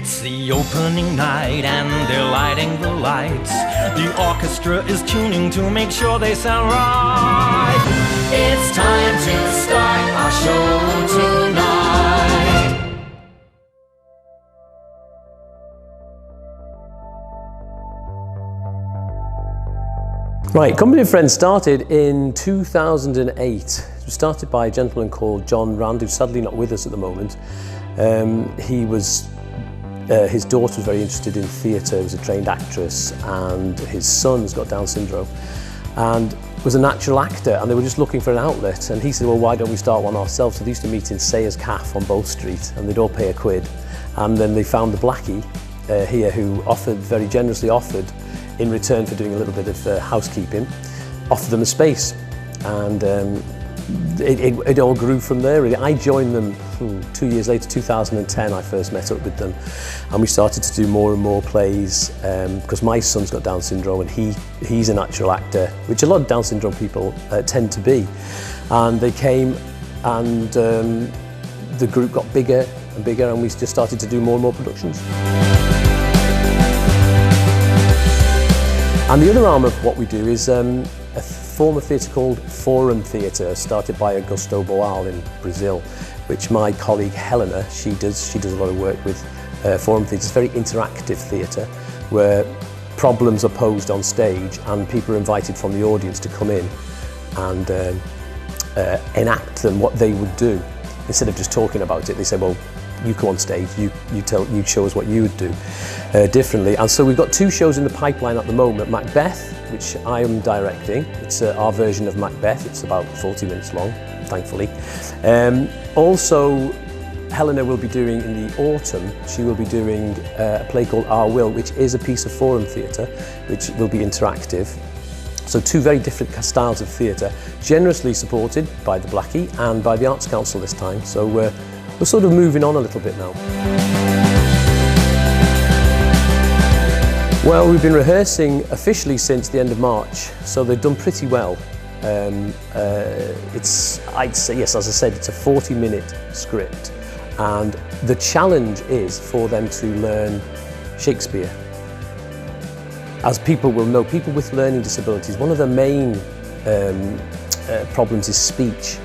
It's the opening night and they're lighting the lights. The orchestra is tuning to make sure they sound right. It's time to start our show tonight. Right, Company of Friends started in 2008. It was started by a gentleman called John Rand, who's sadly not with us at the moment. His daughter was very interested in theatre, was a trained actress, and his son's got Down syndrome and was a natural actor, and they were just looking for an outlet, and he said, well, why don't we start one ourselves? So they used to meet in Sayers Caff on Bow Street, and they'd all pay £1, and then they found the Blackie here, who very generously offered, in return for doing a little bit of housekeeping, offered them a space, and it all grew from there really. I joined them 2 years later, 2010 I first met up with them, and we started to do more and more plays because my son's got Down syndrome and he's a natural actor, which a lot of Down syndrome people tend to be, and they came, and the group got bigger and bigger, and we just started to do more and more productions. And the other arm of what we do is a form of theatre called Forum Theatre, started by Augusto Boal in Brazil, which my colleague Helena, she does a lot of work with Forum Theatre. It's very interactive theatre where problems are posed on stage and people are invited from the audience to come in and enact them what they would do. Instead of just talking about it, they say, well, you come on stage, you show us what you would do differently. And so we've got 2 shows in the pipeline at the moment. Macbeth, which I am directing. It's our version of Macbeth. It's about 40 minutes long, thankfully. Also, Helena will be doing in the autumn, she will be doing a play called Our Will, which is a piece of Forum Theatre, which will be interactive. So 2 very different styles of theatre, generously supported by the Blackie and by the Arts Council this time. So we're sort of moving on a little bit now. Well, we've been rehearsing officially since the end of March, so they've done pretty well. I'd say, yes, as I said, it's a 40-minute script, and the challenge is for them to learn Shakespeare. As people will know, people with learning disabilities, one of their main problems is speech.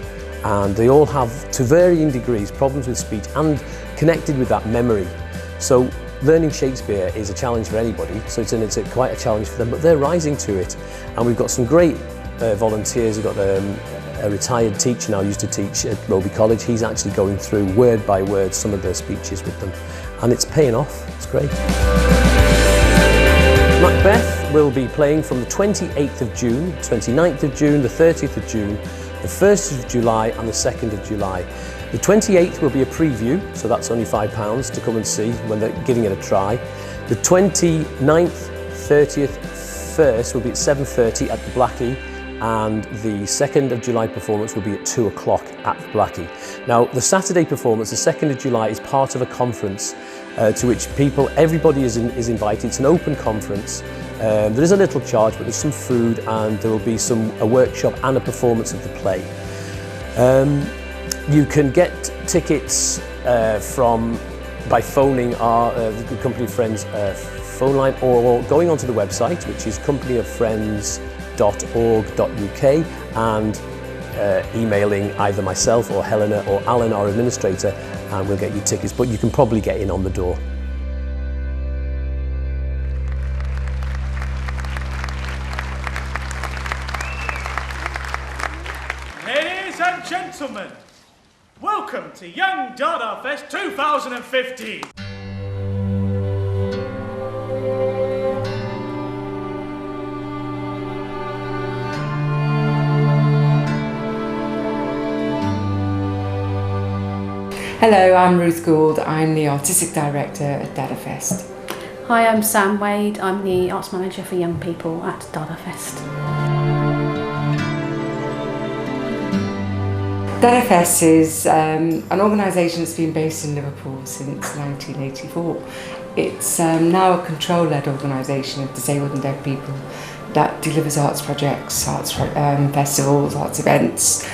And they all have, to varying degrees, problems with speech and connected with that memory. So learning Shakespeare is a challenge for anybody, so it's quite a challenge for them, but they're rising to it. And we've got some great volunteers. We've got a retired teacher now, used to teach at Roby College. He's actually going through word by word some of their speeches with them, and it's paying off. It's great. Macbeth will be playing from the 28th of June, 29th of June, the 30th of June, the 1st of July and the 2nd of July. The 28th will be a preview, so that's only £5 to come and see when they're giving it a try. The 29th, 30th, 1st will be at 7:30 at the Blackie, and the 2nd of July performance will be at 2 o'clock at the Blackie. Now, the Saturday performance, the 2nd of July, is part of a conference to which everybody is invited. It's an open conference. There is a little charge, but there's some food, and there will be a workshop and a performance of the play. You can get tickets by phoning the Company of Friends phone line, or going onto the website, which is companyofriends.org.uk, and emailing either myself or Helena or Alan, our administrator, and we'll get you tickets, but you can probably get in on the door. Ladies and gentlemen, welcome to Young DADAFEST 2015. Hello, I'm Ruth Gould. I'm the Artistic Director at DADAFEST. Hi, I'm Sam Wade. I'm the Arts Manager for Young People at DADAFEST. DADAFEST is an organisation that's been based in Liverpool since 1984. It's now a control-led organisation of disabled and deaf people that delivers arts projects, arts festivals, arts events.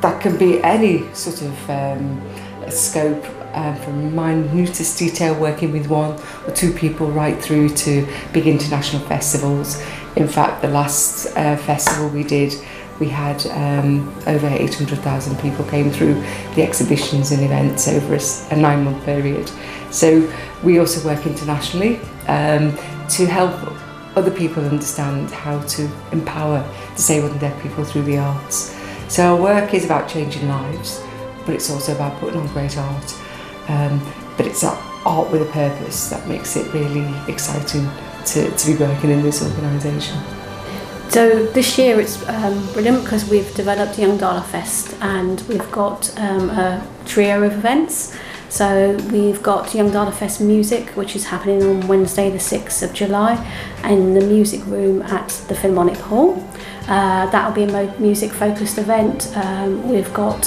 That can be any sort of scope, from minutest detail, working with 1 or 2 people right through to big international festivals. In fact, the last festival we did, we had over 800,000 people came through the exhibitions and events over a 9-month period. So we also work internationally to help other people understand how to empower disabled and deaf people through the arts. So our work is about changing lives, but it's also about putting on great art. But it's art with a purpose that makes it really exciting to be working in this organisation. So this year it's brilliant because we've developed Young DADAFEST, and we've got a trio of events. So we've got Young DADAFEST Music, which is happening on Wednesday the 6th of July in the music room at the Philharmonic Hall. That'll be a music focused event. We've got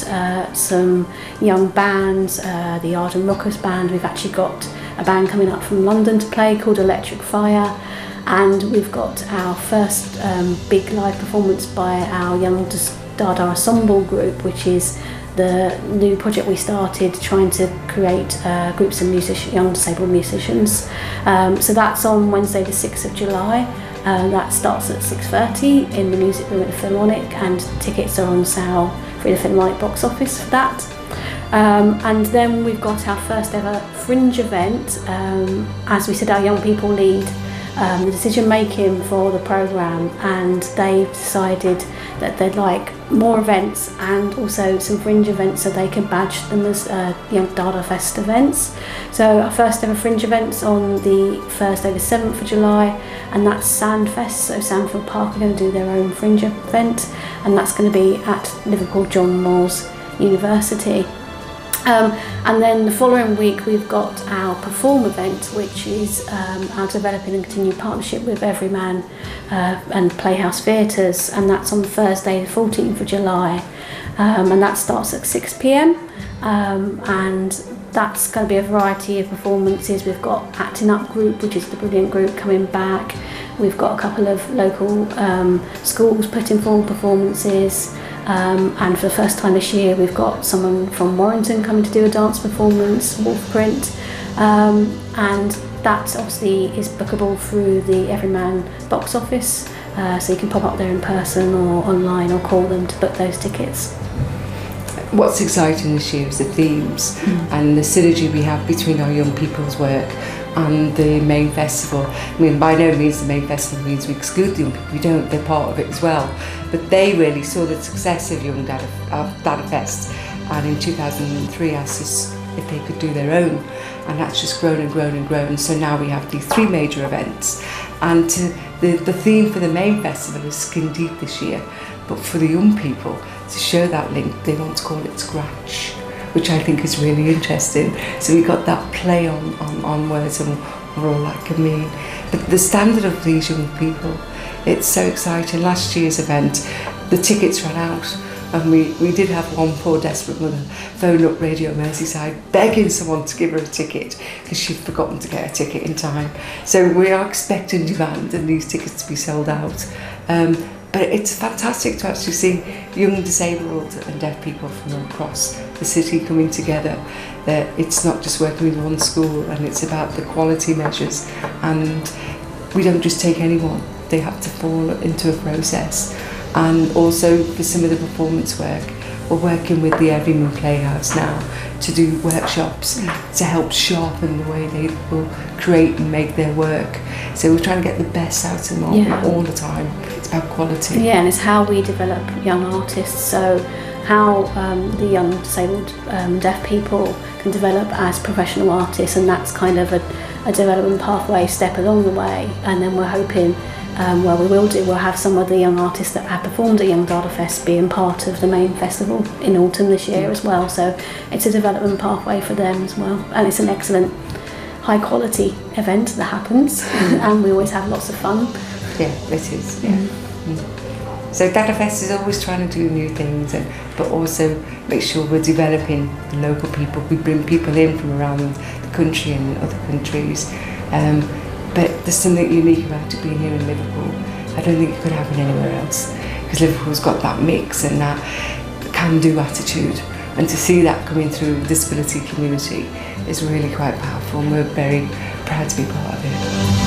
some young bands, the Arden Rockers band. We've actually got a band coming up from London to play called Electric Fire. And we've got our first big live performance by our Young Dada Ensemble group, which is the new project we started trying to create groups of young disabled musicians. So that's on Wednesday the 6th of July. That starts at 6:30 in the music room at the Philharmonic, and tickets are on sale through the Philharmonic box office for that. And then we've got our first ever Fringe event. As we said, our young people lead the decision making for the programme, and they've decided that they'd like more events and also some Fringe events so they can badge them as Young DADAFEST events. So our first ever Fringe event's on the Thursday the 7th of July, and that's Sandfest. So Sandfield Park are going to do their own Fringe event, and that's going to be at Liverpool John Moores University. And then the following week we've got our Perform event, which is our developing and continued partnership with Everyman and Playhouse Theatres, and that's on Thursday the 14th of July, and that starts at 6 p.m. And that's going to be a variety of performances. We've got Acting Up Group, which is the brilliant group, coming back. We've got a couple of local schools putting forward performances. And for the first time this year, we've got someone from Warrington coming to do a dance performance, Wolfprint, and that obviously is bookable through the Everyman box office, so you can pop up there in person or online or call them to book those tickets. What's exciting this year is the themes and the synergy we have between our young people's work and the main festival. I mean, by no means the main festival means we exclude the young people, we don't, they're part of it as well. But they really saw the success of Young DADAFEST, and in 2003 asked us if they could do their own, and that's just grown and grown and grown. So now we have these 3 major events, and the theme for the main festival is Skin Deep this year, but for the young people, to show that link, they want to call it Scratch, which I think is really interesting. So we got that play on words and what all that can mean. But the standard of these young people, it's so exciting. Last year's event, the tickets ran out, and we did have one poor desperate mother phone up Radio Merseyside begging someone to give her a ticket because she'd forgotten to get a ticket in time. So we are expecting demand and these tickets to be sold out. But it's fantastic to actually see young disabled and deaf people from across the city coming together. That it's not just working with one school, and it's about the quality measures, and we don't just take anyone, they have to fall into a process. And also for some of the performance work, we're working with the Everyman Playhouse now to do workshops to help sharpen the way they will create and make their work. So we're trying to get the best out of them all the time. It's about quality. Yeah, and it's how we develop young artists. So how the young disabled deaf people can develop as professional artists, and that's kind of a development pathway step along the way. And then we're hoping, we'll have some of the young artists that have performed at Young DADAFEST being part of the main festival in autumn this year as well. So it's a development pathway for them as well, and it's an excellent high quality event that happens and we always have lots of fun. Yeah, it is. Yeah. So DADAFEST is always trying to do new things, but also make sure we're developing the local people. We bring people in from around the country and other countries. But there's something unique about it being here in Liverpool. I don't think it could happen anywhere else, because Liverpool's got that mix and that can-do attitude, And to see that coming through the disability community is really quite powerful, and we're very proud to be part of it.